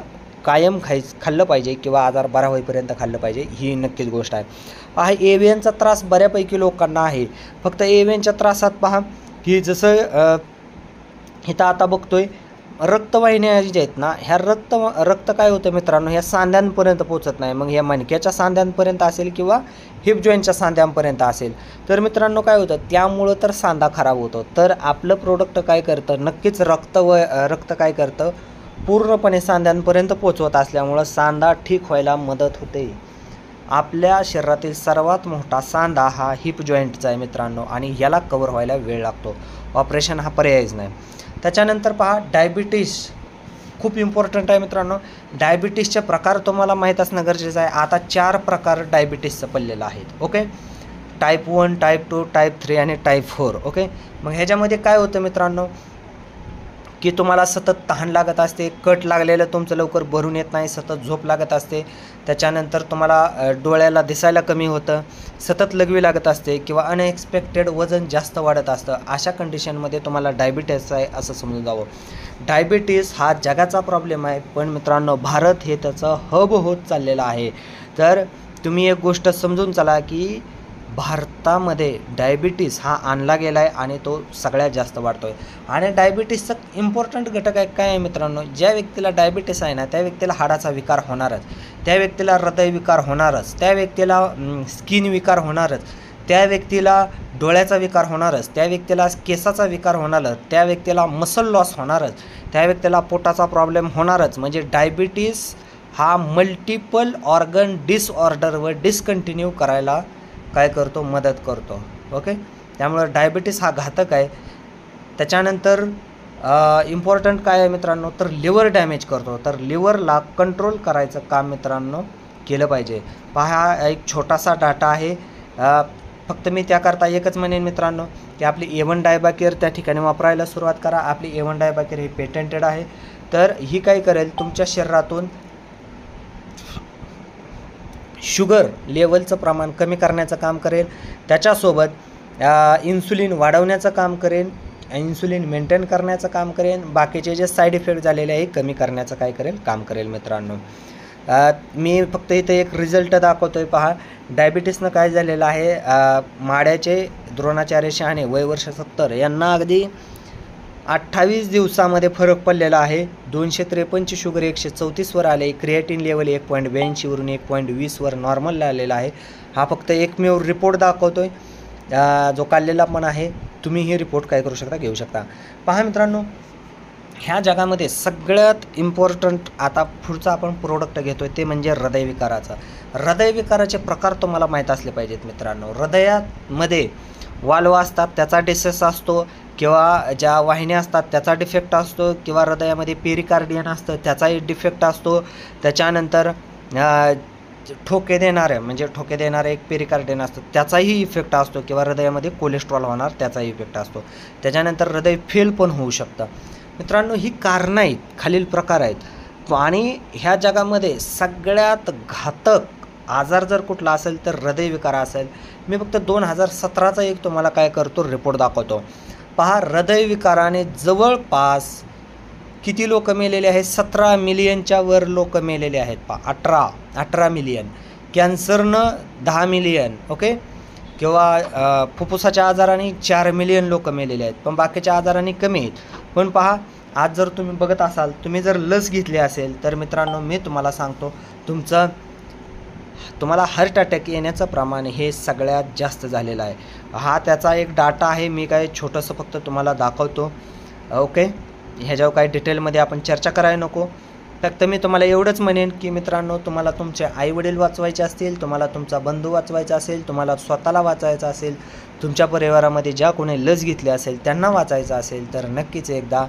कायम खाल्लं पाहिजे, किंवा आजार बरा होईपर्यंत खाल्लं पाहिजे, ही नक्कीच गोष्ट आहे. पहा, एव्हीएनचा त्रास बऱ्यापैकी लोकांना आहे. फक्त एव्हीएनच्या त्रासात पहा की जसं इथं आता बघतोय रक्तवाहिन्या ज्या आहेत ना, ह्या रक्त काय होतं मित्रांनो, ह्या सांध्यांपर्यंत पोचत नाही. मग ह्या मणक्याच्या सांध्यांपर्यंत असेल, किंवा हिप जॉईंटच्या सांध्यांपर्यंत असेल, तर मित्रांनो काय होतं, त्यामुळं तर सांधा खराब होतो. तर आपलं प्रोडक्ट काय करतं, नक्कीच रक्त काय करतं, पूर्णपणे सांध्यांपर्यंत पोचवत असल्यामुळं सांधा ठीक व्हायला मदत होते. आपल्या शरीरातील सर्वात मोठा सांधा हा हिप जॉईंटचा आहे मित्रांनो, आणि ह्याला कवर व्हायला वेळ लागतो. ऑपरेशन हा पर्यायच नाही. त्याच्यानंतर पहा, डायबिटीस खूप इम्पॉर्टंट आहे मित्रांनो. डायबिटीसचे प्रकार तुम्हाला माहीत असणं गरजेचं आहे. आता 4 प्रकार डायबिटीसचं पडलेलं आहेत. ओके, टाईप 1, टाईप 2, टाईप 3 आणि टाईप 4. ओके, मग ह्याच्यामध्ये काय होतं मित्रांनो, की तुम्हाला सतत तहान लागत असते, कट लागलेलं तुमचं लवकर भरून येत नाही, सतत झोप लागत असते, त्याच्यानंतर तुम्हाला डोळ्याला दिसायला कमी होतं, सतत लघवी लागत असते, किंवा अनएक्सपेक्टेड वजन जास्त वाढत असतं. अशा कंडिशनमध्ये तुम्हाला डायबिटीस आहे असं समजून जावं. डायबिटीस हा जगाचा प्रॉब्लेम आहे, पण मित्रांनो भारत हे त्याचं हब होत चाललेलं आहे. तर तुम्ही एक गोष्ट समजून चला की भारतामध्ये डायबिटीस हा आणला गेला आहे, आणि तो सगळ्यात जास्त वाढतो आहे. आणि डायबिटीसचा इम्पॉर्टंट घटक आहे काय आहे मित्रांनो, ज्या व्यक्तीला डायबिटीस आहे ना, त्या व्यक्तीला हाडाचा विकार होणारच, त्या व्यक्तीला हृदयविकार होणारच, त्या व्यक्तीला स्किन विकार होणारच, त्या व्यक्तीला डोळ्याचा विकार होणारच, त्या व्यक्तीला केसाचा विकार होणारच, त्या व्यक्तीला मसल लॉस होणारच, त्या व्यक्तीला पोटाचा प्रॉब्लेम होणारच. म्हणजे डायबिटीस हा मल्टिपल ऑर्गन डिसऑर्डर व डिस्कंटिन्यू करायला काय करतो, मदत करतो. ओके, त्यामुळं डायबिटीस हा घातक आहे. त्याच्यानंतर इम्पॉर्टंट काय आहे मित्रांनो, तर लिव्हर डॅमेज करतो. तर लिव्हरला कंट्रोल करायचं काम मित्रांनो केलं पाहिजे. पहा, एक छोटासा डाटा आहे, फक्त मी त्याकरता एकच म्हणेन मित्रांनो की आपली A1 डायबाकेअर त्या ठिकाणी वापरायला सुरुवात करा. आपली A1 डायबाकेअर ही पेटंटेड आहे. तर ही काय करेल, तुमच्या शरीरातून शुगर लेवलचं प्रमाण कमी करण्याचं काम करेल, त्याच्यासोबत इन्सुलिन वाढवण्याचं काम करेल, इन्सुलिन मेंटेन करण्याचं काम करेल, बाकीचे जे साईड इफेक्ट झालेले आहे कमी करण्याचं काय करेल, काम करेल मित्रांनो. मी फक्त इथे एक रिझल्ट दाखवतोय. पहा, डायबिटीसनं काय झालेलं आहे, माड्याचे द्रोणाचार्य शहाणे वय वर्ष 70 यांना अगदी 28 दिवसामध्ये फरक पडलेला आहे. 253ची शुगर 134 वर आले, क्रिएटिन लेवल 1.82 वरून 1.20 वर नॉर्मल आलेला आहे. हा फक्त एकमेव रिपोर्ट दाखवतोय जो काढलेला पण आहे. तुम्ही ही रिपोर्ट काय करू शकता, घेऊ शकता. पहा मित्रांनो, ह्या जगामध्ये सगळ्यात इम्पॉर्टंट आता पुढचा आपण प्रोडक्ट घेतोय ते म्हणजे हृदयविकाराचा. हृदयविकाराचे प्रकार तुम्हाला माहीत असले पाहिजेत मित्रांनो. हृदयामध्ये वाल्व असतात त्याचा डिसेस असतो, किंवा ज्या वाहिन्या असतात त्याचा डिफेक्ट असतो, किंवा हृदयामध्ये पेरिकार्डियन असतं त्याचाही डिफेक्ट असतो. त्याच्यानंतर ठोके देणारे एक पेरिकार्डियन असतं त्याचाही इफेक्ट असतो, किंवा हृदयामध्ये कोलेस्ट्रॉल होणार त्याचाही इफेक्ट असतो. त्याच्यानंतर हृदय फेल पण होऊ शकतं. मित्रांनो, ही कारणं आहेत, खालील प्रकार आहेत. आणि ह्या जगामध्ये सगळ्यात घातक आजार जर कुठला असेल तर हृदयविकार असेल. मी फक्त 2017चा एक तुम्हाला काय करतो, रिपोर्ट दाखवतो. पहा, हृदयविकाराने जवळपास किती लोक मेलेले आहेत, 17 मिलियनच्या वर लोक मेलेले आहेत. पहा, 18 मिलियन. कॅन्सरनं 10 मिलियन. ओके, किंवा फुफ्फुसाच्या आजाराने 4 मिलियन लोक मेलेले आहेत, पण बाकीच्या आजारांनी कमी आहेत. पण पहा, आज जर तुम्ही बघत असाल, तुम्ही जर लस घेतली असेल तर मित्रांनो मी तुम्हाला सांगतो, तुम्हाला हार्ट अटॅक येण्याचं प्रमाण हे सगळ्यात जास्त झालेलं आहे. हा त्याचा एक डाटा आहे, मी काय छोटंसं फक्त तुम्हाला दाखवतो. ओके, ह्याच्यावर काही डिटेलमध्ये आपण चर्चा करायला नको. फक्त मी तुम्हाला एवढंच म्हणेन की मित्रांनो, तुम्हाला तुमचे आईवडील वाचवायचे असतील, तुम्हाला तुमचा बंधू वाचवायचा असेल, तुम्हाला स्वतःला वाचायचं असेल, तुमच्या परिवारामध्ये ज्या कोणी लस घेतली असेल त्यांना वाचायचं असेल, तर नक्कीच एकदा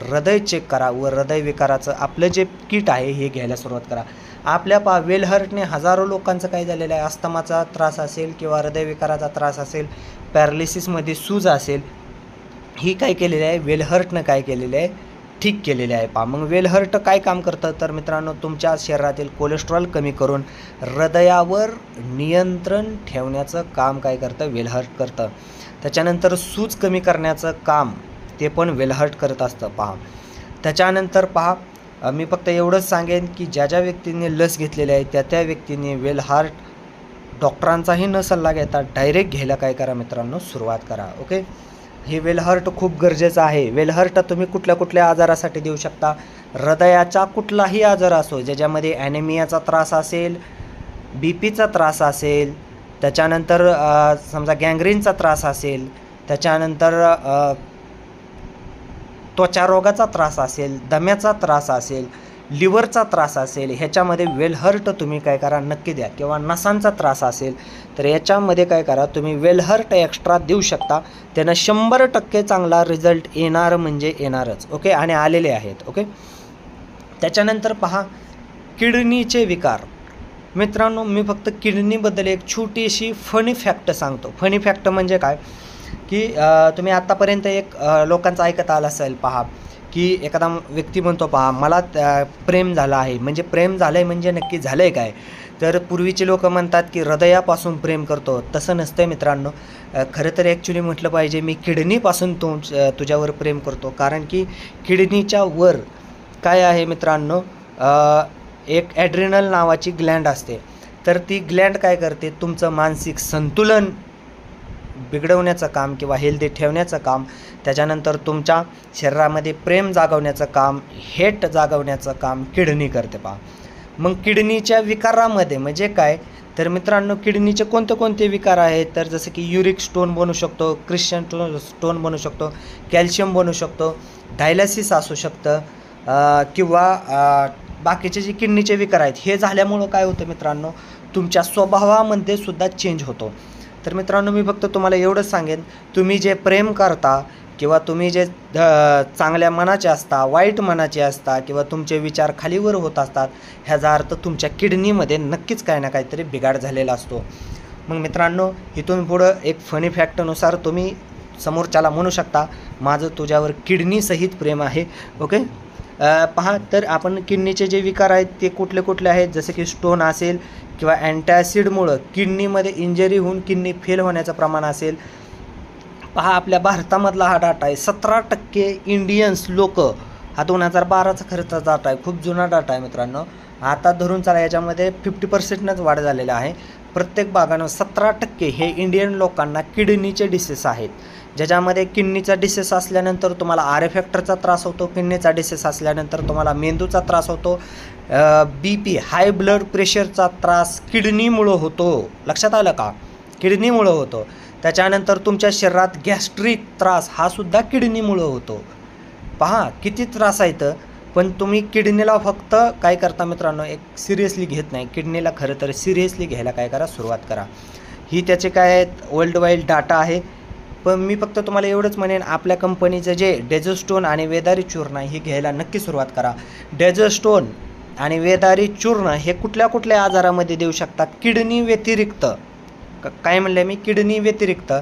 हृदय चेक करा व हृदयविकाराचं आपलं जे किट आहे हे घ्यायला सुरुवात करा. आपल्या वेलहर्टने हजारो लोकांचं काय झालेलं आहे, अस्थमाचा त्रास असेल किंवा हृदयविकाराचा त्रास असेल, पॅरालिसिसमध्ये सूज असेल, ही काय केलेली आहे, वेलहर्टनं काय केलेलं आहे, ठीक केलेले आहे. मग वेलहर्ट काय काम करतं, तर मित्रांनो, तुमच्या शरीरातील कोलेस्ट्रॉल कमी करून हृदयावर नियंत्रण ठेवण्याचं काम काय करतं, वेलहर्ट करतं. त्याच्यानंतर सूज कमी करण्याचं काम ते पण वेलहर्ट करत असतं. त्याच्यानंतर मी फक्त एवढंच सांगेन की ज्या व्यक्तींनी लस घेतलेली आहे त्या व्यक्तींनी वेलहर्ट डॉक्टरांचाही न सल्ला घेता डायरेक्ट घ्यायला काय करा मित्रांनो, सुरुवात करा. ओके, हे वेलहर्ट खूप गरजेचं आहे. वेलहर्ट तुम्ही कुठल्या आजारासाठी देऊ शकता, हृदयाचा कुठलाही आजार असो, ज्याच्यामध्ये ॲनेमियाचा त्रास असेल, बीपीचा त्रास असेल, त्याच्यानंतर समजा गँग्रीनचा त्रास असेल, त्याच्यानंतर त्वचा रोगाचा त्रास असेल, दम्याचा त्रास असेल, लिव्हरचा त्रास असेल, ह्याच्यामध्ये वेलहर्ट तुम्ही काय करा नक्की द्या. किंवा नसांचा त्रास असेल तर याच्यामध्ये काय करा, तुम्ही वेलहर्ट एक्स्ट्रा देऊ शकता. त्यानं 100% चांगला रिझल्ट येणार म्हणजे येणारच. ओके, आणि आलेले आहेत. ओके, त्याच्यानंतर किडनीचे विकार. मित्रांनो, मी फक्त किडनीबद्दल एक छोटीशी फनी फॅक्ट सांगतो. फनी फॅक्ट म्हणजे काय की तुम्ही आत्तापर्यंत एक लोकांचं ऐकत आलं असेल, की एखादा व्यक्ती म्हणतो मला प्रेम झालं आहे. म्हणजे प्रेम झालं आहे म्हणजे नक्की झालं आहे काय, तर पूर्वीचे लोक म्हणतात की हृदयापासून प्रेम करतो. तसं नसतं मित्रांनो. खरं तर ॲक्च्युली म्हटलं पाहिजे मी किडनीपासून तुझ्यावर प्रेम करतो. कारण की किडनीच्या वर काय आहे मित्रांनो, एक ॲड्रिनल नावाची ग्लँड असते. तर ती ग्लँड काय करते, तुमचं मानसिक संतुलन बिघडवण्याचं काम किंवा हेल्दी ठेवण्याचं काम, त्याच्यानंतर तुमच्या शरीरामध्ये प्रेम जागवण्याचं काम, हेट जागवण्याचं काम किडनी करते. मग किडनीच्या विकारामध्ये म्हणजे काय, तर मित्रांनो, किडनीचे कोणते विकार आहेत, तर जसं की युरिक स्टोन बनू शकतो, क्रिश्चियन स्टोन बनू शकतो, कॅल्शियम बनू शकतो, डायलिसिस असू शकतं, किंवा बाकीचे जे किडनीचे विकार आहेत हे झाल्यामुळं काय होतं मित्रांनो, तुमच्या स्वभावामध्ये सुद्धा चेंज होतो. तर मित्रांनो, मी फक्त तुम्हाला एवढंच सांगेन, तुम्ही जे प्रेम करता किंवा तुम्ही जे चांगल्या मनाचे असता, वाईट मनाचे असता, किंवा तुमचे विचार खालीवर होत असतात, ह्याचा अर्थ तुमच्या किडनीमध्ये नक्कीच काही ना काहीतरी बिघाड झालेला असतो. मग मित्रांनो, इथून पुढं एक फनी फॅक्टनुसार तुम्ही समोरच्याला म्हणू शकता, माझं तुझ्यावर किडनीसहित प्रेम आहे. ओके, तर आपण किडनीचे जे विकार आहेत ते कुठले आहेत, जसे की स्टोन असेल किंवा अँटॅसिडमुळं किडनीमध्ये इंजरी होऊन किडनी फेल होण्याचं प्रमाण असेल. आपल्या भारतामधला हा डाटा आहे, 17% इंडियन्स लोक, हा 2012चा खर्चा डाटा आहे, खूप जुना डाटा आहे मित्रांनो. आता धरून चला, याच्यामध्ये 50%नच वाढ झालेला आहे. प्रत्येक भागानं 17% हे इंडियन लोकांना किडनीचे डिसीज आहेत, ज्याच्यामध्ये किडनीचा डिसीज असल्यानंतर तुम्हाला आर फॅक्टरचा त्रास होतो, किडनीचा डिसीज असल्यानंतर तुम्हाला मेंदूचा त्रास होतो, BP हाय ब्लड प्रेशरचा त्रास किडनीमुळं होतो. लक्षात आलं का, किडनीमुळं होतो. त्याच्यानंतर तुमच्या शरीरात गॅस्ट्रिक त्रास हा सुद्धा किडनीमुळं होतो. किती त्रास आहेत, पण तुम्ही किडनीला फक्त काय करता मित्रांनो, एक सिरियसली घेत नाही. किडनीला खरं तर सिरियसली घ्यायला काय करा, सुरुवात करा. ही त्याचे काय आहेत, वर्ल्ड वाईड डाटा आहे. पण मी फक्त तुम्हाला एवढंच म्हणेन, आपल्या कंपनीचं जे डेझोस्टोन आणि वेदारी चूर्ण हे घ्यायला नक्की सुरुवात करा. डेझोस्टोन आणि वेदारी चूर्ण हे कुठल्या आजारामध्ये देऊ शकता, किडनी व्यतिरिक्त. काय म्हणले मी, किडनी व्यतिरिक्त.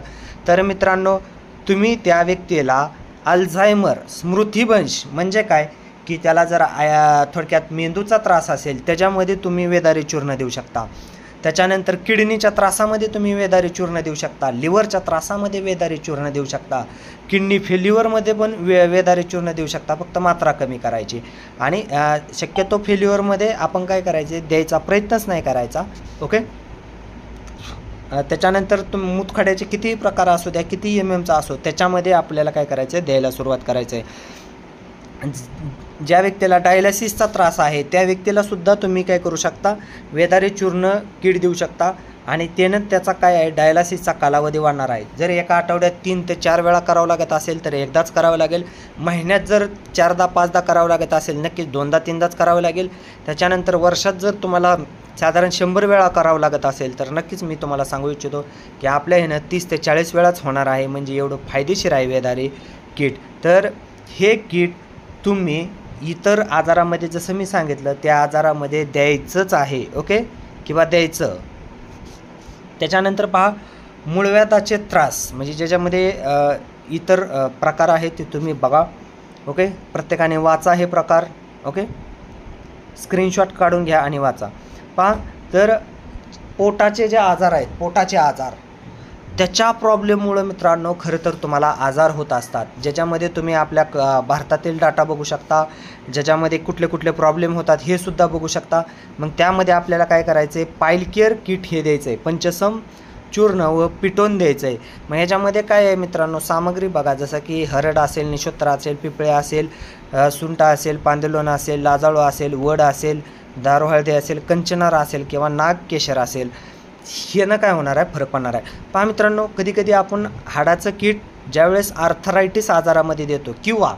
तर मित्रांनो, तुम्ही त्या व्यक्तीला अल्झायमर, स्मृतिभ्रंश म्हणजे काय की त्याला जर थोडक्यात मेंदूचा त्रास असेल त्याच्यामध्ये तुम्ही वेदारी चूर्ण देऊ शकता. त्याच्यानंतर किडनीच्या त्रासामध्ये तुम्ही वेदारी चूर्ण देऊ शकता, लिव्हरच्या त्रासामध्ये वेदारी चूर्ण देऊ शकता, किडनी फेल्युअरमध्ये पण वेदारी चूर्ण देऊ शकता. फक्त मात्रा कमी करायची आणि शक्यतो फेल्युअरमध्ये आपण काय करायचे, द्यायचा प्रयत्नच नाही करायचा. ओके, त्याच्यानंतर मूतखड्याचे कितीही प्रकार असू द्या, किती MM चा असो, त्याच्यामध्ये आपल्याला काय करायचं आहे, द्यायला सुरुवात करायचं आहे. ज्या व्यक्तीला डायलिसिसचा त्रास आहे त्या व्यक्तीला सुद्धा तुम्ही काय करू शकता, वेदारी चूर्ण किट देऊ शकता आणि त्यानं त्याचा काय आहे, डायलिसिसचा कालावधी वाढणार आहे. जर एका आठवड्यात 3 ते 4 वेळा करावं लागत असेल तर एकदाच करावं लागेल. महिन्यात जर 4दा 5दा करावं लागत असेल नक्कीच 2दा 3दाच करावं लागेल. त्याच्यानंतर वर्षात जर तुम्हाला साधारण 100 वेळा करावं लागत असेल तर नक्कीच मी तुम्हाला सांगू इच्छितो की आपल्या ह्यानं 30 ते 40 वेळाच होणार आहे. म्हणजे एवढं फायदेशीर आहे वेदारी किट. तर हे किट तुम्ही इतर आजारामध्ये जसं मी सांगितलं त्या आजारामध्ये द्यायचंच आहे, ओके, किंवा द्यायचं. त्याच्यानंतर पहा, मूळव्याधाचे त्रास म्हणजे ज्याच्यामध्ये इतर प्रकार आहेत ते तुम्ही बघा, ओके. प्रत्येकाने वाचा हे प्रकार, ओके. स्क्रीनशॉट काढून घ्या आणि वाचा. पहा, तर पोटाचे जे आजार आहेत, पोटाचे आजार, त्याच्या प्रॉब्लेममुळं मित्रांनो खरं तर तुम्हाला आजार होत असतात. ज्याच्यामध्ये तुम्ही आपल्या भारतातील डाटा बघू शकता, ज्याच्यामध्ये कुठले कुठले प्रॉब्लेम होतात हे सुद्धा बघू शकता. मग त्यामध्ये आपल्याला काय करायचं आहे, पाईल केअर किट हे द्यायचं आहे, पंचसम चूर्ण व पिटोन द्यायचं आहे. मग ह्याच्यामध्ये काय आहे मित्रांनो, सामग्री बघा, जसं की हरड असेल, निशोत्रा असेल, पिपळे असेल, सुंटा असेल, पांदलोन असेल, लाजाळू असेल, वड असेल, दारू हळदी असेल, कंचनार असेल किंवा नागकेशर असेल. ह्यानं काय होणार आहे, फरक पडणार आहे. पहा मित्रांनो, कधीकधी आपण हाडाचं किट ज्यावेळेस आर्थरायटिस आजारामध्ये देतो किंवा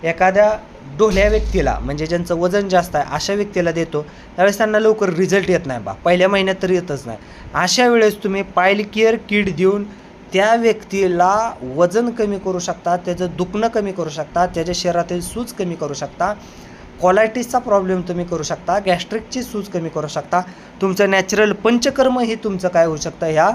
एखाद्या डोल्या व्यक्तीला म्हणजे ज्यांचं वजन जास्त आहे अशा व्यक्तीला देतो त्यावेळेस त्यांना लवकर रिझल्ट येत नाही, पहिल्या महिन्यात तर येतच नाही. अशा वेळेस तुम्ही पाईल केअर किट देऊन त्या व्यक्तीला वजन कमी करू शकता, त्याचं दुखणं कमी करू शकता, त्याच्या शरीरातील सूज कमी करू शकता, कोलायटिसचा प्रॉब्लेम तुम्ही करू शकता, गॅस्ट्रिकची सूज कमी करू शकता. तुमचं नॅचरल पंचकर्म ही तुमचं काय होऊ शकतं, ह्या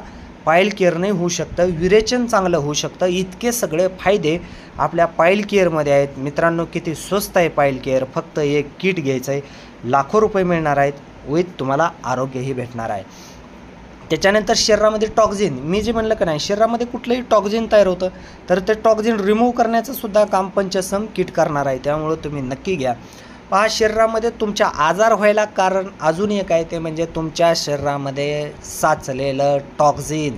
पाईल केअरने होऊ शकतं. विरेचन चांगलं होऊ शकतं. इतके सगळे फायदे आपल्या पाईल केअरमध्ये आहेत मित्रांनो. किती स्वस्त आहे पाईल केअर, फक्त एक किट घ्यायचं आहे, लाखो रुपये मिळणार आहेत, विथ तुम्हाला आरोग्यही भेटणार आहे. त्याच्यानंतर शरीरामध्ये टॉक्झिन, मी जे म्हणलं का नाही, शरीरामध्ये कुठलंही टॉक्झिन तयार होतं तर ते टॉक्झिन रिमूव्ह करण्याचं सुद्धा काम पंचसम किट करणार आहे. त्यामुळं तुम्ही नक्की घ्या. पहा, शरीरामध्ये तुमच्या आजार व्हायला कारण अजून एक आहे, ते म्हणजे तुमच्या शरीरामध्ये साचलेलं टॉक्झिन,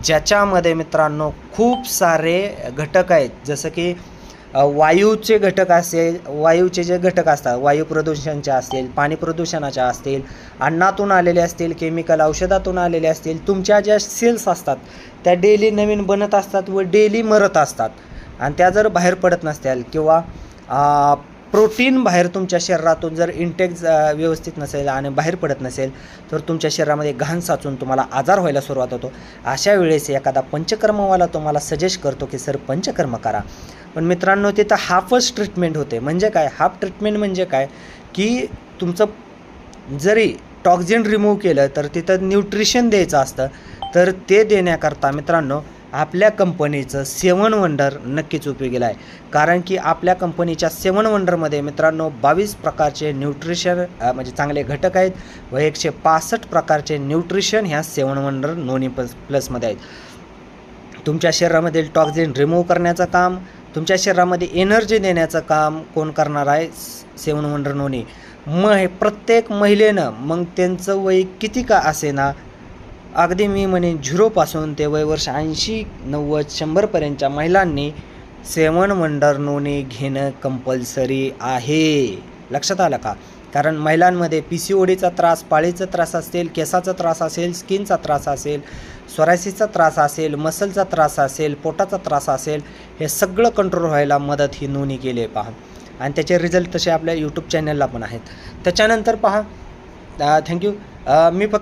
ज्याच्यामध्ये मित्रांनो खूप सारे घटक आहेत. जसं की वायूचे घटक असेल, वायूचे जे घटक असतात, वायू प्रदूषणाचे असतील, पाणी प्रदूषणाचे असतील, अन्नातून आलेले असतील, केमिकल औषधातून आलेले असतील, तुमच्या ज्या सेल्स असतात त्या डेली नवीन बनत असतात व डेली मरत असतात. आणि त्या जर बाहेर पडत नसतील किंवा प्रोटीन बाहेर तुमच्या शरीरातून जर इंटेक व्यवस्थित नसेल आणि बाहेर पडत नसेल तर तुमच्या शरीरामध्ये घाण साचून तुम्हाला आजार व्हायला सुरुवात होतो. अशा वेळेस एखादा पंचकर्मवाला तुम्हाला सजेस्ट करतो की सर पंचकर्म करा. पण मित्रांनो, तिथं हाफच ट्रीटमेंट होते. म्हणजे काय हाफ ट्रीटमेंट, म्हणजे काय की तुमचं जरी टॉक्झिन रिमूव्ह केलं तर तिथं न्यूट्रिशन द्यायचं असतं. तर ते देण्याकरता मित्रांनो आपल्या कंपनीचं 7 वंडर नक्कीच उपयोगीला आहे. कारण की आपल्या कंपनीच्या 7 वंडरमध्ये मित्रांनो 22 प्रकारचे न्यूट्रिशन म्हणजे चांगले घटक आहेत व 165 प्रकारचे न्यूट्रिशन ह्या 7 वंडर नोनी प्लसमध्ये आहेत. तुमच्या शरीरामधील टॉक्झिन रिमूव्ह करण्याचं काम, तुमच्या शरीरामध्ये एनर्जी देण्याचं काम कोण करणार आहे, 7 वंडर नोनी. मग हे प्रत्येक महिलेनं, मग त्यांचं वय किती का असेना, अगदी मी म्हणेन 0पासून ते वय वर्ष 80, 90, 100पर्यंतच्या महिलांनी 7 वंडर नोनी घेणं कंपल्सरी आहे. लक्षात आलं का? कारण महिलांमध्ये PCODचा त्रास, पाळीचा त्रास असेल, केसाचा त्रास असेल, स्किनचा त्रास असेल, सोरायसिसचा त्रास असेल, मसलचा त्रास असेल, पोटाचा त्रास असेल, हे सगळं कंट्रोल व्हायला मदत ही नोनी केली आहे. पहा, आणि त्याचे रिझल्ट तसे आपल्या यूट्यूब चॅनलला पण आहेत. त्याच्यानंतर पहा, थँक्यू. मी फक्त